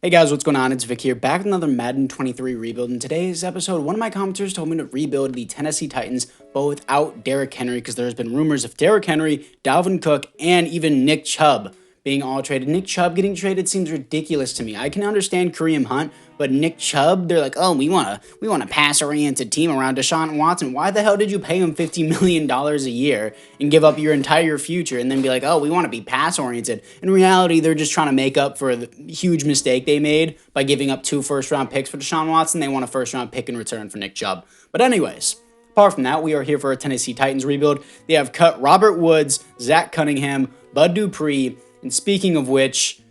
Hey guys, what's going on? It's Vic here, back with another Madden 23 rebuild. In today's episode, one of my commenters told me to rebuild the Tennessee Titans, but without Derrick Henry, because there's been rumors of Derrick Henry, Dalvin Cook, and even Nick Chubb being all traded. Nick Chubb getting traded seems ridiculous to me. I can understand Kareem Hunt, but Nick Chubb, they're like, oh, we want a pass-oriented team around Deshaun Watson. Why the hell did you pay him $50 million a year and give up your entire future and then be like, oh, we want to be pass-oriented? In reality, they're just trying to make up for the huge mistake they made by giving up 2 first-round picks for Deshaun Watson. They want a first-round pick in return for Nick Chubb. But anyways, apart from that, we are here for a Tennessee Titans rebuild. They have cut Robert Woods, Zach Cunningham, Bud Dupree, and speaking of which,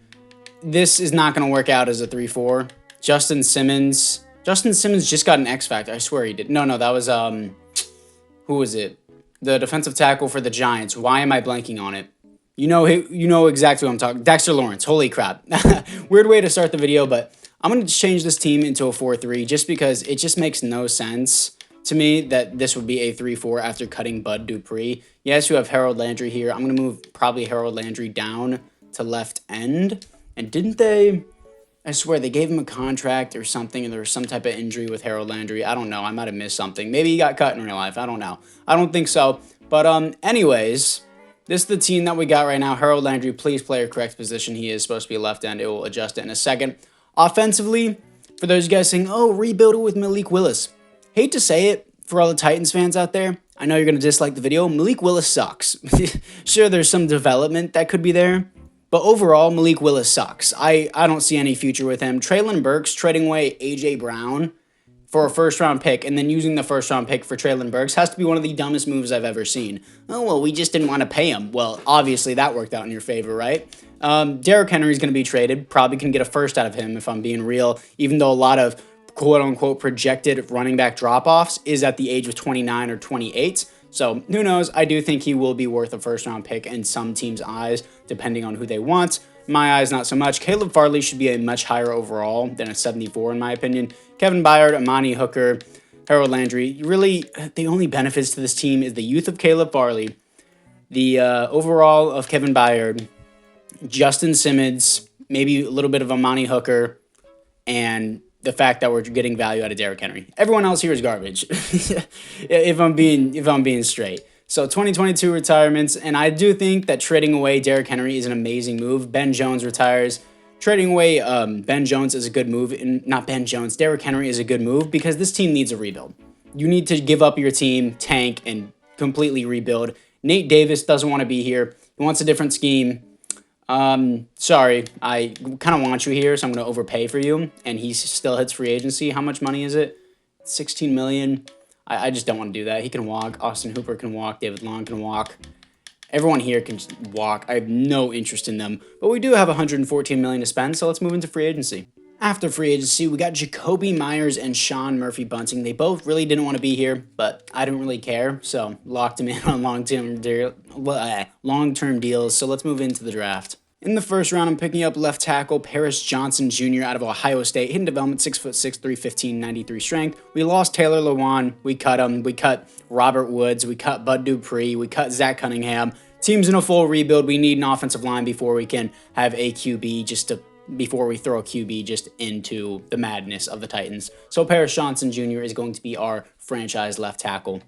this is not going to work out as a 3-4. Justin Simmons just got an X Factor. I swear he did. No, that was, who was it? The defensive tackle for the Giants. Why am I blanking on it? You know exactly what I'm talking. Dexter Lawrence. Holy crap. Weird way to start the video, but I'm going to change this team into a 4-3 just because it just makes no sense to me that this would be a 3-4 after cutting Bud Dupree. Yes, you have Harold Landry here. I'm going to move probably Harold Landry down to left end. And didn't they... I swear, they gave him a contract or something, and there was some type of injury with Harold Landry. I don't know. I might have missed something. Maybe he got cut in real life. I don't know. I don't think so. But anyways, this is the team that we got right now. Harold Landry, please play your correct position. He is supposed to be left end. It will adjust it in a second. Offensively, for those guys saying, oh, rebuild it with Malik Willis. Hate to say it for all the Titans fans out there. I know you're going to dislike the video. Malik Willis sucks. Sure, there's some development that could be there. But overall, Malik Willis sucks. I don't see any future with him. Treylon Burks trading away A.J. Brown for a first-round pick and then using the first-round pick for Treylon Burks has to be one of the dumbest moves I've ever seen. Oh, well, we just didn't want to pay him. Well, obviously that worked out in your favor, right? Derrick Henry is going to be traded. Probably can get a first out of him if I'm being real, even though a lot of quote-unquote projected running back drop-offs is at the age of 29 or 28. So, who knows? I do think he will be worth a first-round pick in some teams' eyes, depending on who they want. In my eyes, not so much. Caleb Farley should be a much higher overall than a 74, in my opinion. Kevin Byard, Amani Hooker, Harold Landry. Really, the only benefits to this team is the youth of Caleb Farley, the overall of Kevin Byard, Justin Simmons, maybe a little bit of Amani Hooker, and the fact that we're getting value out of Derrick Henry. Everyone else here is garbage, if I'm being straight. So 2022 retirements, and I do think that trading away Derrick Henry is an amazing move. Ben Jones retires. Trading away Ben Jones is a good move, and not Ben Jones, Derrick Henry is a good move because this team needs a rebuild. You need to give up your team, tank, and completely rebuild. Nate Davis doesn't want to be here. He wants a different scheme. Sorry, I kind of want you here, so I'm going to overpay for you, and he still hits free agency. How much money is it? 16 million. I just don't want to do that. He can walk. Austin Hooper can walk. David Long can walk. Everyone here can walk. I have no interest in them, but we do have 114 million to spend, so let's move into free agency. After free agency, we got Jacoby Myers and Sean Murphy-Bunting. They both really didn't want to be here, but I didn't really care, so locked them in on long-term deals. So let's move into the draft. In the first round, I'm picking up left tackle Paris Johnson Jr. out of Ohio State. Hidden development, 6'6", 315, 93 strength. We lost Taylor Lewan. We cut him. We cut Robert Woods. We cut Bud Dupree. We cut Zach Cunningham. Team's in a full rebuild. We need an offensive line before we can have a QB before we throw a QB just into the madness of the Titans. So Paris Johnson Jr. is going to be our franchise left tackle.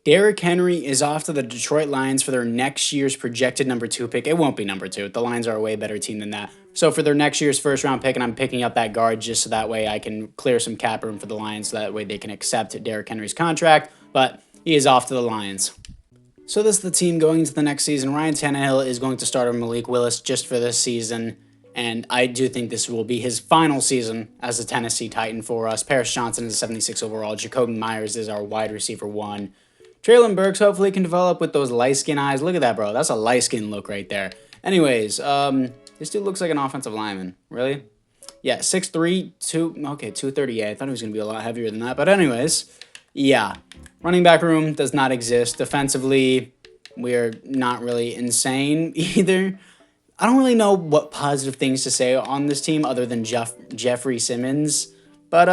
Derrick Henry is off to the Detroit Lions for their next year's projected number 2 pick. It won't be number 2. The Lions are a way better team than that. So for their next year's first round pick, and I'm picking up that guard just so that way I can clear some cap room for the Lions so that way they can accept Derrick Henry's contract. But he is off to the Lions. So this is the team going into the next season. Ryan Tannehill is going to start over Malik Willis just for this season. And I do think this will be his final season as a Tennessee Titan for us. Paris Johnson is a 76 overall. Jacoby Myers is our wide receiver 1. Treylon Burks hopefully can develop with those light skin eyes. Look at that, bro. That's a light skin look right there. Anyways, this dude looks like an offensive lineman. Really? Yeah, 6'3", 238. I thought he was going to be a lot heavier than that. But anyways, yeah. Running back room does not exist. Defensively, we're not really insane either. I don't really know what positive things to say on this team other than Jeffrey Simmons. But,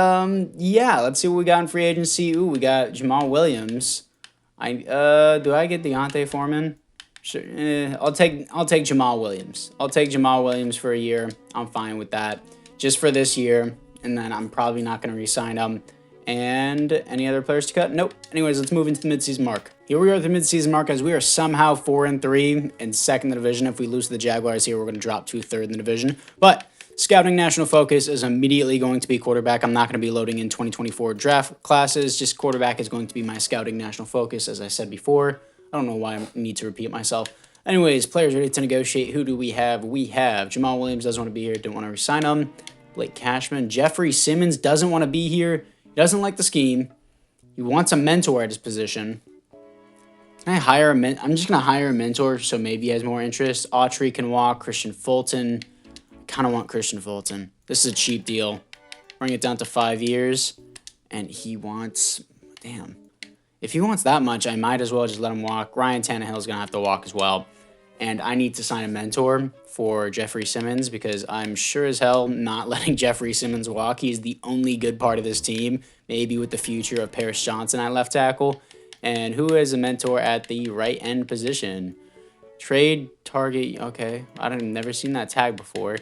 yeah, let's see what we got in free agency. Ooh, we got Jamal Williams. Do I get Deontay Foreman? Sure, I'll take Jamal Williams. I'll take Jamal Williams for a year. I'm fine with that. just for this year, and then I'm probably not going to re-sign him. And any other players to cut? Nope. Anyways, let's move into the midseason mark. Here we are at the midseason mark as we are somehow 4-3 and second in the division. If we lose to the Jaguars here, we're going to drop to third in the division. But scouting national focus is immediately going to be quarterback. I'm not going to be loading in 2024 draft classes. Just quarterback is going to be my scouting national focus, as I said before. I don't know why I need to repeat myself. Anyways, players ready to negotiate. Who do we have? We have Jamal Williams doesn't want to be here. Didn't want to resign him. Blake Cashman. Jeffrey Simmons doesn't want to be here. Doesn't like the scheme. He wants a mentor at his position. Can I hire I'm just going to hire a mentor so maybe he has more interest. Autry can walk. Christian Fulton. I kind of want Christian Fulton. This is a cheap deal. Bring it down to 5 years. And he wants... Damn. If he wants that much, I might as well just let him walk. Ryan Tannehill is going to have to walk as well. And I need to sign a mentor for Jeffrey Simmons because I'm sure as hell not letting Jeffrey Simmons walk. He's the only good part of this team, maybe with the future of Paris Johnson at left tackle. And who is a mentor at the right end position? Trade target. Okay, I've never seen that tag before.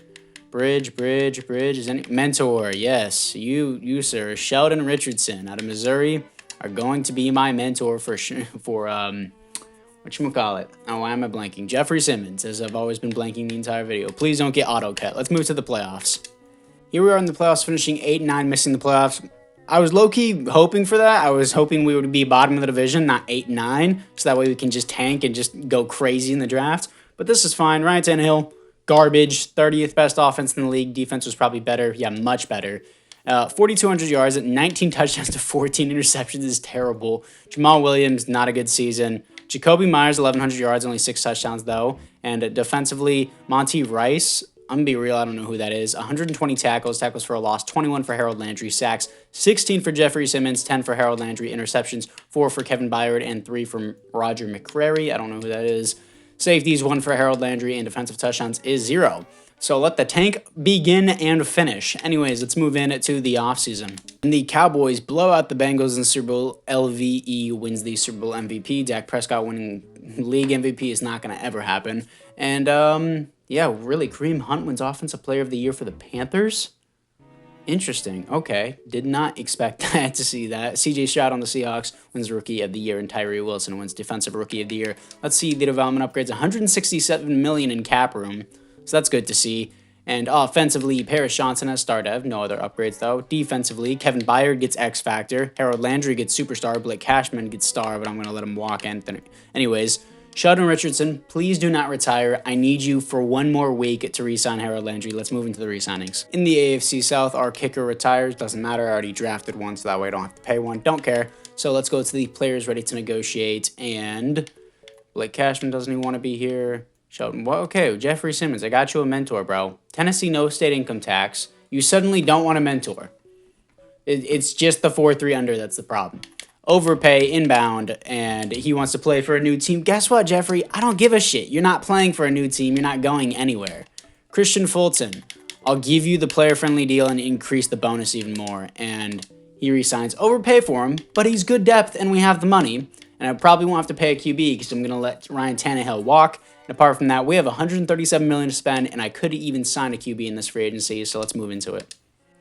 Bridge. Is any mentor? Yes, you sir. Sheldon Richardson out of Missouri are going to be my mentor for whatchamacallit? Oh, why am I blanking? Jeffrey Simmons, as I've always been blanking the entire video. Please don't get auto-cut. Let's move to the playoffs. Here we are in the playoffs, finishing 8-9, missing the playoffs. I was low-key hoping for that. I was hoping we would be bottom of the division, not 8-9, so that way we can just tank and just go crazy in the draft. But this is fine. Ryan Tannehill, garbage, 30th best offense in the league. Defense was probably better. Yeah, much better. 4,200 yards, 19 touchdowns to 14 interceptions is terrible. Jamal Williams, not a good season. Jacoby Myers, 1,100 yards, only 6 touchdowns, though. And defensively, Monty Rice, I'm going to be real, I don't know who that is. 120 tackles for a loss, 21 for Harold Landry, sacks, 16 for Jeffrey Simmons, 10 for Harold Landry, interceptions, 4 for Kevin Byard, and 3 from Roger McCrary. I don't know who that is. Safeties, 1 for Harold Landry, and defensive touchdowns is 0. So let the tank begin and finish. Anyways, let's move in to the offseason. And the Cowboys blow out the Bengals in the Super Bowl. LVE wins the Super Bowl MVP. Dak Prescott winning league MVP is not going to ever happen. And, yeah, really, Kareem Hunt wins Offensive Player of the Year for the Panthers. Interesting. Okay. Did not expect to see that. CJ Stroud on the Seahawks wins Rookie of the Year, and Tyree Wilson wins Defensive Rookie of the Year. Let's see the development upgrades. $167 million in cap room. So that's good to see. And offensively, Paris Johnson has star dev. No other upgrades, though. Defensively, Kevin Byard gets X Factor. Harold Landry gets Superstar. Blake Cashman gets Star, but I'm going to let him walk. Anyways, Sheldon Richardson, please do not retire. I need you for one more week to re-sign Harold Landry. Let's move into the re-signings. In the AFC South, our kicker retires. Doesn't matter. I already drafted one, so that way I don't have to pay one. Don't care. So let's go to the players ready to negotiate. And Blake Cashman doesn't even want to be here. Sheldon, well, okay, Jeffrey Simmons, I got you a mentor, bro. Tennessee, no state income tax. You suddenly don't want a mentor. It's just the 4-3 under that's the problem. Overpay, inbound, and he wants to play for a new team. Guess what, Jeffrey? I don't give a shit. You're not playing for a new team. You're not going anywhere. Christian Fulton, I'll give you the player-friendly deal and increase the bonus even more. And he resigns. Overpay for him, but he's good depth, and we have the money. And I probably won't have to pay a QB because I'm going to let Ryan Tannehill walk. And apart from that, we have $137 million to spend, and I could even sign a QB in this free agency, so let's move into it.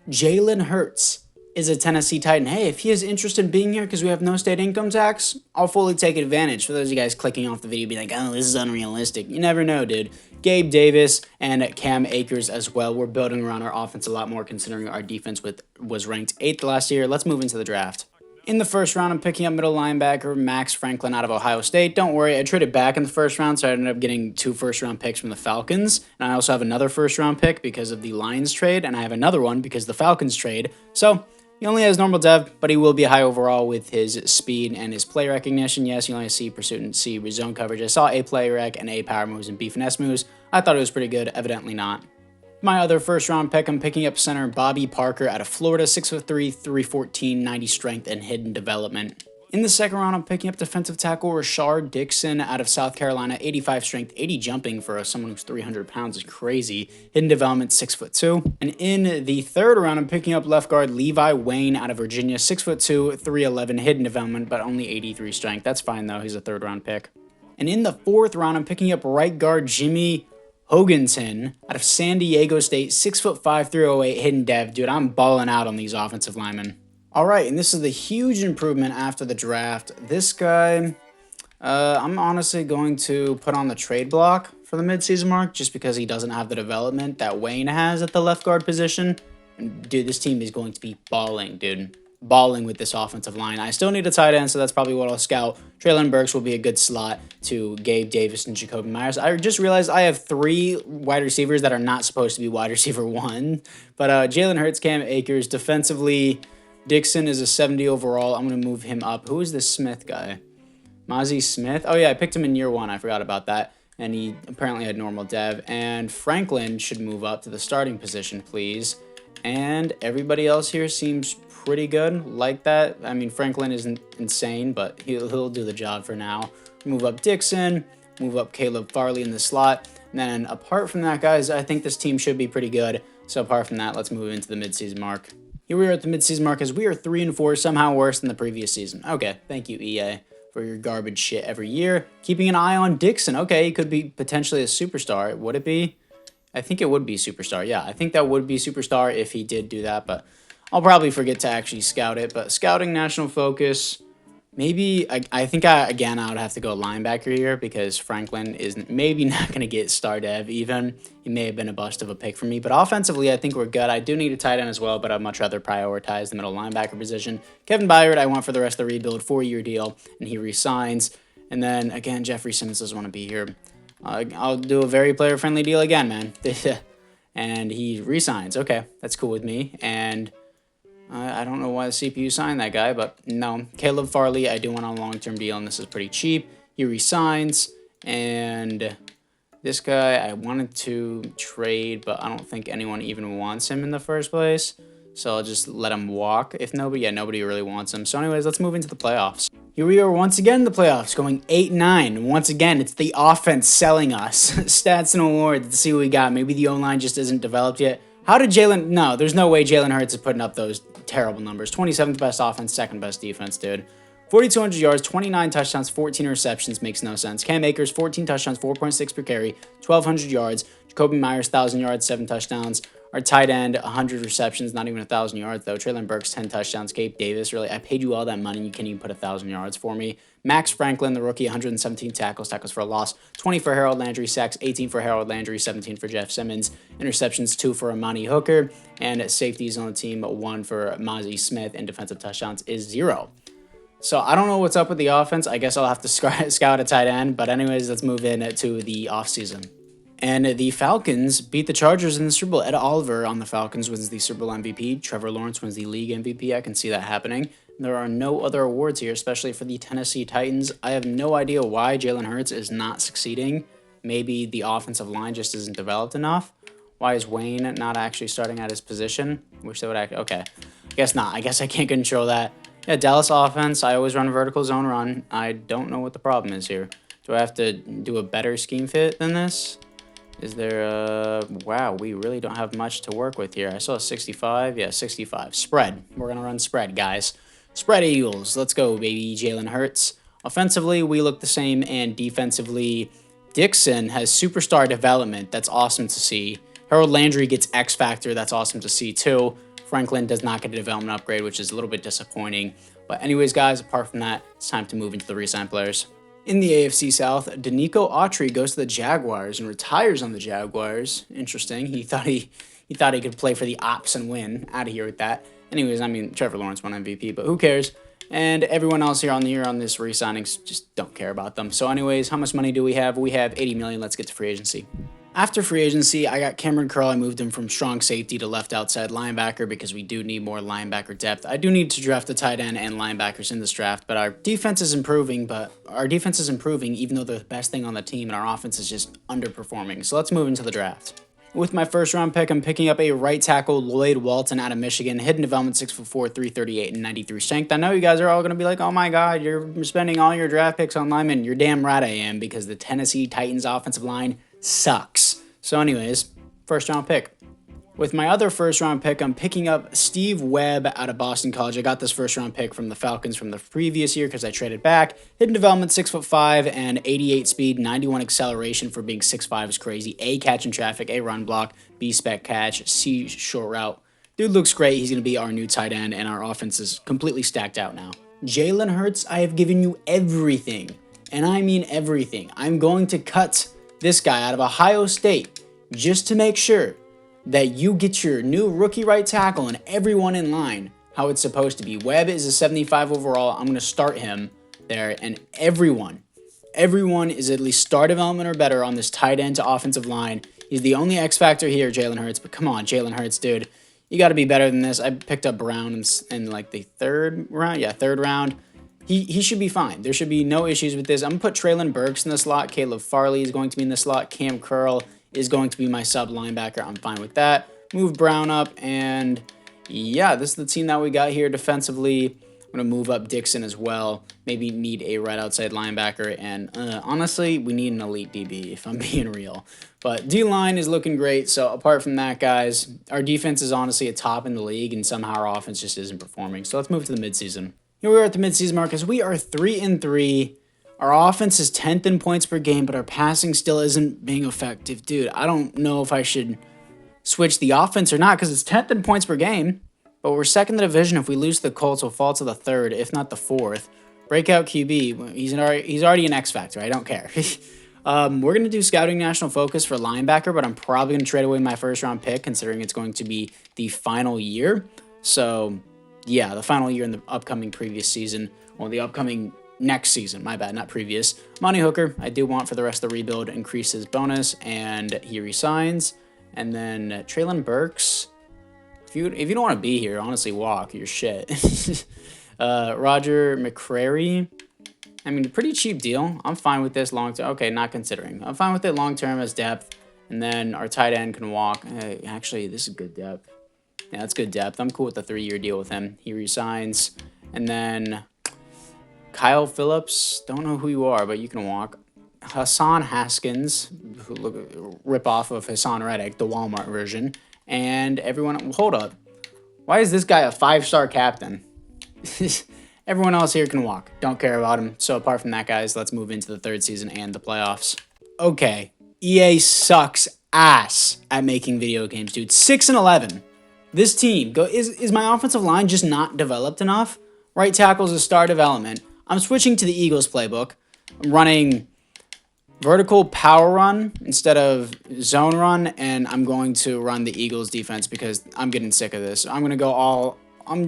Jalen Hurts is a Tennessee Titan. Hey, if he is interested in being here because we have no state income tax, I'll fully take advantage. For those of you guys clicking off the video, be like, oh, this is unrealistic. You never know, dude. Gabe Davis and Cam Akers as well. We're building around our offense a lot more considering our defense was ranked 8th last year. Let's move into the draft. In the first round, I'm picking up middle linebacker Max Franklin out of Ohio State. Don't worry, I traded back in the first round, so I ended up getting 2 first-round picks from the Falcons. And I also have another first-round pick because of the Lions trade, and I have another one because of the Falcons trade. So he only has normal dev, but he will be high overall with his speed and his play recognition. Yes, you only see pursuit and C zone coverage. I saw A play rec and A power moves and B finesse moves. I thought it was pretty good, evidently not. My other first-round pick, I'm picking up center Bobby Parker out of Florida, 6'3", 314, 90 strength, and hidden development. In the second round, I'm picking up defensive tackle Rashard Dixon out of South Carolina, 85 strength, 80 jumping for someone who's 300 pounds is crazy. Hidden development, 6'2". And in the third round, I'm picking up left guard Levi Wayne out of Virginia, 6'2", 311, hidden development, but only 83 strength. That's fine, though. He's a third-round pick. And in the fourth round, I'm picking up right guard Jimmy Hoganson out of San Diego State, 6'5", 308, hidden dev. Dude, I'm balling out on these offensive linemen. All right, and this is the huge improvement after the draft. This guy, I'm honestly going to put on the trade block for the midseason mark just because he doesn't have the development that Wayne has at the left guard position. And dude, this team is going to be balling, dude. Balling with this offensive line. I still need a tight end, so that's probably what I'll scout. Traylon Burks will be a good slot to Gabe Davis and Jacoby Myers. I just realized I have 3 wide receivers that are not supposed to be wide receiver 1. But Jalen Hurts, Cam Akers, defensively, Dixon is a 70 overall. I'm going to move him up. Who is this Smith guy? Mozzie Smith. Oh, yeah, I picked him in year 1. I forgot about that. And he apparently had normal dev. And Franklin should move up to the starting position, please. And everybody else here seems pretty good like that. I mean, Franklin isn't insane, but he'll do the job for now. Move up Dixon, move up Caleb Farley in the slot. And then apart from that, guys, I think this team should be pretty good. So apart from that, let's move into the midseason mark. Here we are at the midseason mark as we are 3-4, somehow worse than the previous season. Okay, thank you, EA, for your garbage shit every year. Keeping an eye on Dixon. Okay, he could be potentially a superstar. Would it be? I think it would be superstar. Yeah, I think that would be superstar if he did do that, but I'll probably forget to actually scout it. But scouting national focus, maybe I think I would have to go linebacker here because Franklin is maybe not going to get star dev even. He may have been a bust of a pick for me, but offensively I think we're good. I do need a tight end as well, but I'd much rather prioritize the middle linebacker position. Kevin Byard I want for the rest of the rebuild, 4-year deal, and he resigns. And then again, Jeffrey Simmons doesn't want to be here. I'll do a very player-friendly deal again, man. And he resigns. Okay, that's cool with me. And I don't know why the CPU signed that guy, but no. Caleb Farley, I do want a long-term deal, and this is pretty cheap. He resigns. And this guy, I wanted to trade, but I don't think anyone even wants him in the first place. So I'll just let him walk. If nobody, nobody really wants him. So anyways, let's move into the playoffs. Here we are once again in the playoffs, going 8-9. Once again, it's the offense selling us. Stats and awards to see what we got. Maybe the O-line just isn't developed yet. How did Jalen... No, there's no way Jalen Hurts is putting up those terrible numbers. 27th best offense, 2nd best defense, dude. 4,200 yards, 29 touchdowns, 14 receptions. Makes no sense. Cam Akers, 14 touchdowns, 4.6 per carry, 1,200 yards. Jacoby Myers, 1,000 yards, 7 touchdowns. Our tight end, 100 receptions, not even 1,000 yards, though. Traylon Burks, 10 touchdowns. Gabe Davis, really, I paid you all that money. You can't even put 1,000 yards for me. Max Franklin, the rookie, 117 tackles for a loss. 20 for Harold Landry, sacks, 18 for Harold Landry, 17 for Jeff Simmons. Interceptions, 2 for Amani Hooker. And safeties on the team, 1 for Mozzie Smith. And defensive touchdowns is 0. So I don't know what's up with the offense. I guess I'll have to scout a tight end. But anyways, let's move in to the offseason. And the Falcons beat the Chargers in the Super Bowl. Ed Oliver on the Falcons wins the Super Bowl MVP. Trevor Lawrence wins the league MVP. I can see that happening. There are no other awards here, especially for the Tennessee Titans. I have no idea why Jalen Hurts is not succeeding. Maybe the offensive line just isn't developed enough. Why is Wayne not actually starting at his position? Wish they would act. Okay, I guess not. I guess I can't control that. Yeah, Dallas offense. I always run a vertical zone run. I don't know what the problem is here. Do I have to do a better scheme fit than this? Is there a... Wow, we really don't have much to work with here. I saw 65. Yeah, 65. Spread. We're going to run spread, guys. Spread Eagles. Let's go, baby. Jalen Hurts. Offensively, we look the same. And defensively, Dixon has superstar development. That's awesome to see. Harold Landry gets X Factor. That's awesome to see, too. Franklin does not get a development upgrade, which is a little bit disappointing. But anyways, guys, apart from that, it's time to move into the re-sign players. In the AFC South, Danico Autry goes to the Jaguars and retires on the Jaguars. Interesting. He thought he could play for the Ops and win. Out of here with that. Anyways, I mean, Trevor Lawrence won MVP, but who cares? And everyone else here on this re-signings, just don't care about them. So anyways, how much money do we have? We have $80 million. Let's get to free agency. After free agency, I got Cameron Curl. I moved him from strong safety to left outside linebacker because we do need more linebacker depth. I do need to draft a tight end and linebackers in this draft, but our defense is improving, even though they're the best thing on the team, and our offense is just underperforming. So let's move into the draft. With my first round pick, I'm picking up a right tackle, Lloyd Walton out of Michigan. Hidden development, 6'4", 338, and 93 strength. I know you guys are all going to be like, oh my God, you're spending all your draft picks on linemen. You're damn right I am, because the Tennessee Titans offensive line sucks. So anyways, first round pick. With my other first round pick, I'm picking up Steve Webb out of Boston College. I got this first round pick from the Falcons from the previous year because I traded back. Hidden development, 6'5", and 88 speed, 91 acceleration for being 6'5" is crazy. A, catch in traffic, A, run block, B, spec catch, C, short route. Dude looks great. He's going to be our new tight end, and our offense is completely stacked out now. Jalen Hurts, I have given you everything, and I mean everything. I'm going to cut this guy out of Ohio State just to make sure that you get your new rookie right tackle and everyone in line how it's supposed to be. Webb is a 75 overall. I'm going to start him there, and everyone is at least star development or better on this tight end to offensive line. He's the only X factor here, Jalen Hurts, but come on, Jalen Hurts, dude. You got to be better than this. I picked up Brown in like the third round. Yeah, third round. He should be fine. There should be no issues with this. I'm going to put Traylon Burks in the slot. Caleb Farley is going to be in the slot. Cam Curl is going to be my sub linebacker. I'm fine with that. Move Brown up, and yeah, this is the team that we got here defensively. I'm going to move up Dixon as well. Maybe need a right outside linebacker, and honestly, we need an elite DB if I'm being real. But D-line is looking great, so apart from that, guys, our defense is honestly a top in the league, and somehow our offense just isn't performing. So let's move to the midseason. Here we are at the midseason mark, as we are 3-3. Our offense is 10th in points per game, but our passing still isn't being effective. Dude, I don't know if I should switch the offense or not, because it's 10th in points per game, but we're second in the division. If we lose the Colts, we'll fall to the third, if not the fourth. Breakout QB, he's already an X factor. I don't care. We're going to do scouting national focus for linebacker, but I'm probably going to trade away my first round pick, considering it's going to be the final year. So yeah, the final year in the upcoming previous season, or the upcoming next season, my bad, not previous. Monty Hooker, I do want for the rest of the rebuild, increase his bonus, and he resigns. And then Traylon Burks, if you don't want to be here, honestly, walk, you're shit. Roger McCrary, I mean, pretty cheap deal. I'm fine with this long term. Okay, not considering. I'm fine with it long term as depth. And then our tight end can walk. Actually, this is good depth. Yeah, that's good depth. I'm cool with the 3-year deal with him. He resigns. And then Kyle Phillips, don't know who you are, but you can walk. Hassan Haskins, rip off of Hassan Reddick, the Walmart version. And everyone, hold up. Why is this guy a 5-star captain? Everyone else here can walk. Don't care about him. So apart from that, guys, let's move into the third season and the playoffs. Okay, EA sucks ass at making video games, dude. 6-11. This team, is my offensive line just not developed enough? Right tackle's a star development. I'm switching to the Eagles playbook. I'm running vertical power run instead of zone run, and I'm going to run the Eagles defense because I'm getting sick of this. I'm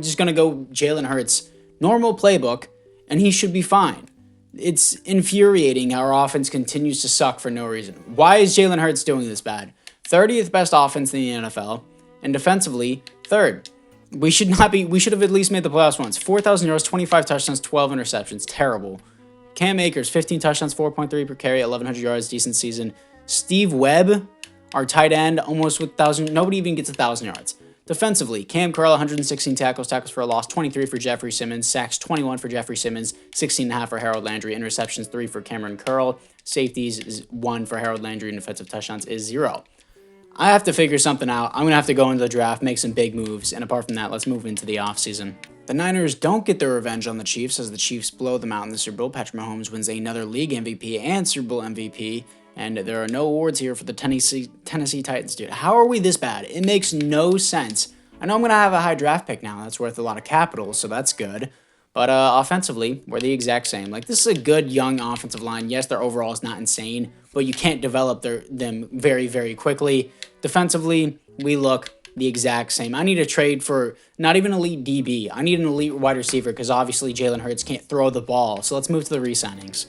just going to go Jalen Hurts, normal playbook, and he should be fine. It's infuriating how our offense continues to suck for no reason. Why is Jalen Hurts doing this bad? 30th best offense in the NFL, and defensively, third. We should have at least made the playoffs once. 4,000 yards, 25 touchdowns, 12 interceptions. Terrible. Cam Akers, 15 touchdowns, 4.3 per carry, 1,100 yards, decent season. Steve Webb, our tight end, almost with 1,000. Nobody even gets 1,000 yards. Defensively, Cam Curl, 116 tackles for a loss, 23 for Jeffrey Simmons, sacks 21 for Jeffrey Simmons, 16.5 for Harold Landry, interceptions 3 for Cameron Curl, safeties is 1 for Harold Landry, and defensive touchdowns is 0. I have to figure something out. I'm going to have to go into the draft, make some big moves, and apart from that, let's move into the offseason. The Niners don't get their revenge on the Chiefs as the Chiefs blow them out in the Super Bowl. Patrick Mahomes wins another league MVP and Super Bowl MVP, and there are no awards here for the Tennessee Titans, dude. How are we this bad? It makes no sense. I know I'm going to have a high draft pick now. That's worth a lot of capital, so that's good. But offensively, we're the exact same. Like, this is a good young offensive line. Yes, their overall is not insane, but you can't develop them very, very quickly. Defensively, we look the exact same. I need to trade for not even elite DB. I need an elite wide receiver because obviously Jalen Hurts can't throw the ball. So let's move to the re-signings.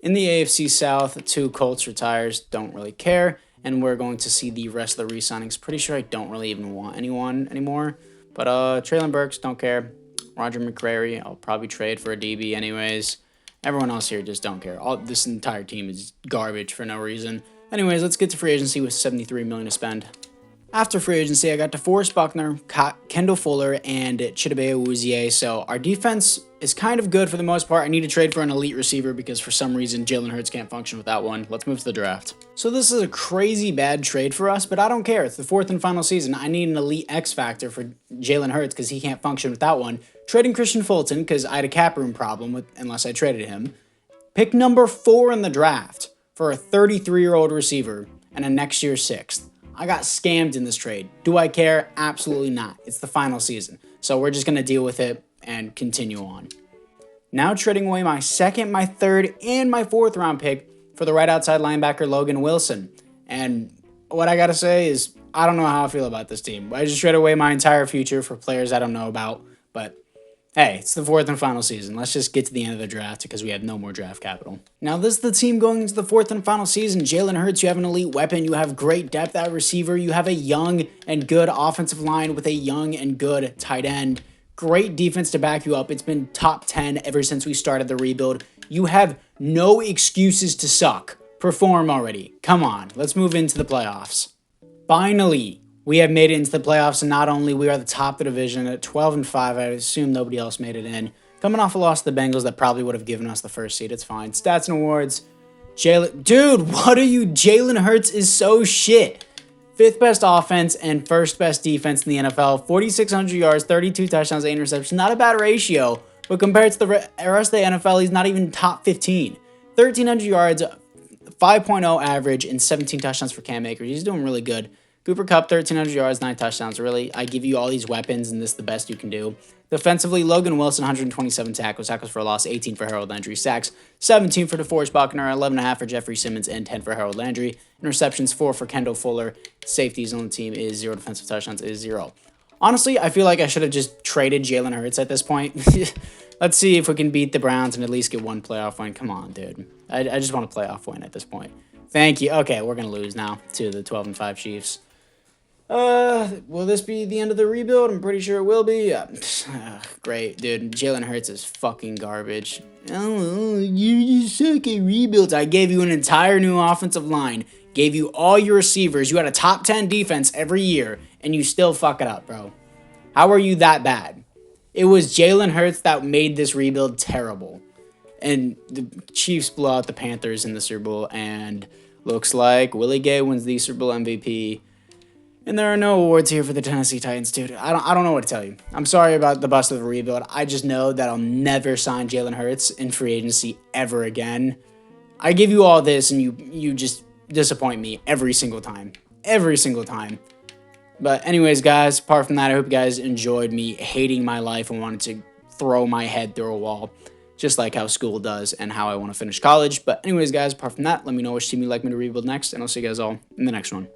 In the AFC South, 2 Colts retires. Don't really care. And we're going to see the rest of the re-signings. Pretty sure I don't really even want anyone anymore. But Traylon Burks, don't care. Roger McCrary, I'll probably trade for a DB anyways. Everyone else here just don't care. This entire team is garbage for no reason. Anyways, let's get to free agency with $73 million to spend. After free agency, I got DeForest Buckner, Kendall Fuller, and Chidobe Awuzie. So our defense is kind of good for the most part. I need to trade for an elite receiver because for some reason Jalen Hurts can't function without one. Let's move to the draft. So this is a crazy bad trade for us, but I don't care. It's the fourth and final season. I need an elite X factor for Jalen Hurts because he can't function without one. Trading Christian Fulton because I had a cap room problem unless I traded him. Pick number 4 in the draft for a 33-year-old receiver and a next year 6th. I got scammed in this trade. Do I care? Absolutely not. It's the final season. So we're just going to deal with it and continue on. Now trading away my 2nd, my 3rd, and my 4th round pick for the right outside linebacker Logan Wilson. And what I got to say is I don't know how I feel about this team. I just traded away my entire future for players I don't know about. But hey, it's the 4th and final season. Let's just get to the end of the draft because we have no more draft capital. Now, this is the team going into the 4th and final season. Jalen Hurts, you have an elite weapon. You have great depth at receiver. You have a young and good offensive line with a young and good tight end. Great defense to back you up. It's been top 10 ever since we started the rebuild. You have no excuses to suck. Perform already. Come on, let's move into the playoffs. Finally, we have made it into the playoffs, and not only we are the top of the division at 12-5. I assume nobody else made it in. Coming off a loss to the Bengals that probably would have given us the first seed. It's fine. Stats and awards. Dude, what are you? Jalen Hurts is so shit. 5th best offense and 1st best defense in the NFL. 4,600 yards, 32 touchdowns, 8 interceptions. Not a bad ratio, but compared to the rest of the NFL, he's not even top 15. 1,300 yards, 5.0 average, and 17 touchdowns for Cam Akers. He's doing really good. Cooper Kupp, 1,300 yards, 9 touchdowns. Really, I give you all these weapons, and this is the best you can do. Defensively, Logan Wilson, 127 tackles for a loss, 18 for Harold Landry. Sacks, 17 for DeForest Buckner, 11.5 for Jeffrey Simmons, and 10 for Harold Landry. Interceptions, 4 for Kendall Fuller. Safeties on the team is 0. Defensive touchdowns is 0. Honestly, I feel like I should have just traded Jalen Hurts at this point. Let's see if we can beat the Browns and at least get one playoff win. Come on, dude. I just want a playoff win at this point. Thank you. Okay, we're going to lose now to the 12-5 Chiefs. Will this be the end of the rebuild? I'm pretty sure it will be. Great, dude. Jalen Hurts is fucking garbage. Oh, you suck at rebuilds. I gave you an entire new offensive line. Gave you all your receivers. You had a top 10 defense every year, and you still fuck it up, bro. How are you that bad? It was Jalen Hurts that made this rebuild terrible. And the Chiefs blew out the Panthers in the Super Bowl, and looks like Willie Gay wins the Super Bowl MVP. And there are no awards here for the Tennessee Titans, dude. I don't know what to tell you. I'm sorry about the bust of the rebuild. I just know that I'll never sign Jalen Hurts in free agency ever again. I give you all this, and you just disappoint me every single time. Every single time. But anyways, guys, apart from that, I hope you guys enjoyed me hating my life and wanted to throw my head through a wall, just like how school does and how I want to finish college. But anyways, guys, apart from that, let me know which team you'd like me to rebuild next, and I'll see you guys all in the next one.